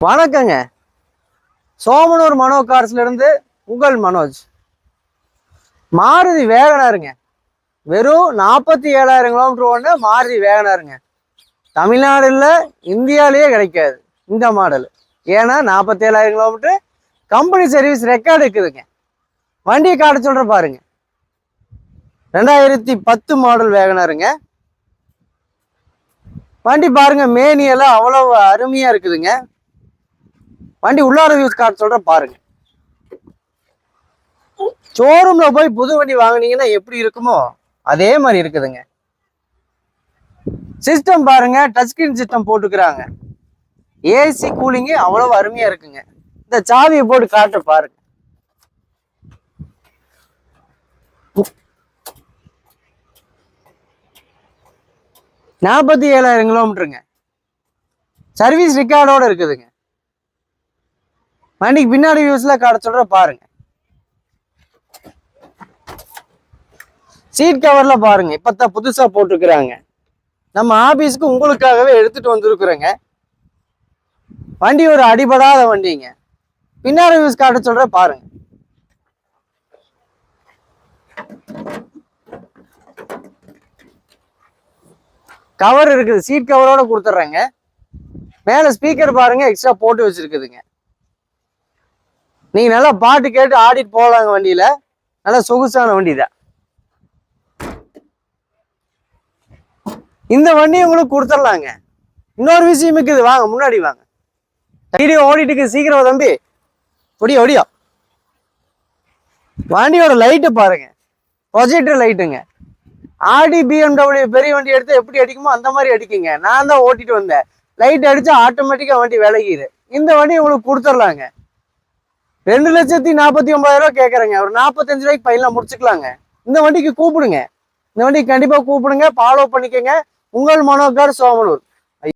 வணக்கங்க. சோமனூர் மனோ கார்ஸ்ல இருந்து உங்கள் மனோஜ். மாருதி வேகனாருங்க. வெறும் 47,000 கிலோமீட்டர் ஓடுன மாருதி வேகனாருங்க. தமிழ்நாடு இல்ல, இந்தியாலேயே கிடைக்காது இந்த மாடல். ஏன்னா 47,000 கிலோமீட்டர் கம்பெனி சர்வீஸ் ரெக்கார்டு இருக்குதுங்க. வண்டியை காட்ட சொல்ற பாருங்க. 2010 மாடல் வேகனாருங்க. வண்டி பாருங்க, மேனியெல்லாம் அவ்வளவு அருமையா இருக்குதுங்க. வண்டி உள்ளார யூஸ் கார்டு சொல்ற பாருங்க. ஷோரூம்ல போய் புது வண்டி வாங்கினீங்கன்னா எப்படி இருக்குமோ அதே மாதிரி இருக்குதுங்க. சிஸ்டம் பாருங்க, டச் ஸ்கிரீன் சிஸ்டம் போட்டுக்கிறாங்க. ஏசி கூலிங்கு அவ்வளவு அருமையா இருக்குங்க. இந்த சாவியை போட்டு காட்ட பாருங்க. நாற்பத்தி 7,000 கிலோமீட்டருங்க. சர்வீஸ் ரெக்கார்டோட இருக்குதுங்க. வண்டிக்கு பின்னாடி யூஸ்ல காட்ட சொல்ற பாருங்க. சீட் கவர்ல பாருங்க, இப்பதான் புதுசா போட்டுக்கிறாங்க. நம்ம ஆபீஸ்க்கு உங்களுக்காகவே எடுத்துட்டு வந்திருக்கிறேங்க. வண்டி ஒரு அடிபடாத வண்டிங்க. பின்னாடி யூஸ் காட்ட சொல்ற பாருங்க. கவர் இருக்குது, சீட் கவரோட கொடுத்துட்றேங்க. மேல ஸ்பீக்கர் பாருங்க, எக்ஸ்ட்ரா போட்டு வச்சிருக்குதுங்க. நீங்க நல்லா பாட்டு கேட்டு ஆடிட்டு போகலாங்க. வண்டியில நல்லா சொகுசான வண்டி தான். இந்த வண்டி உங்களுக்கு கொடுத்துடலாங்க. இன்னொரு விஷயம் இருக்குது, வாங்க முன்னாடி வாங்க. வீடியோ ஓடிட்டு இருக்கு, சீக்கிரம் தம்பி. ஒடியோ ஒடியோ. வண்டியோட லைட்டு பாருங்க, ப்ரொஜெக்டர் லைட்டுங்க. ஆடி BMW பெரிய வண்டி எடுத்து எப்படி அடிக்குமோ அந்த மாதிரி அடிக்குங்க. நான் தான் ஓட்டிட்டு வந்தேன். லைட் அடிச்சா ஆட்டோமேட்டிக்கா வண்டி விலகிது. இந்த வண்டி உங்களுக்கு கொடுத்துடலாங்க. 2,49,000 கேட்கறேங்க. ஒரு 45 ரூபாய்க்கு பையெல்லாம் முடிச்சுக்கலாங்க. இந்த வண்டிக்கு கூப்பிடுங்க. இந்த வண்டிக்கு கண்டிப்பா கூப்பிடுங்க, ஃபாலோ பண்ணிக்கங்க. உங்கள் மனோ கார் சோமனூர்.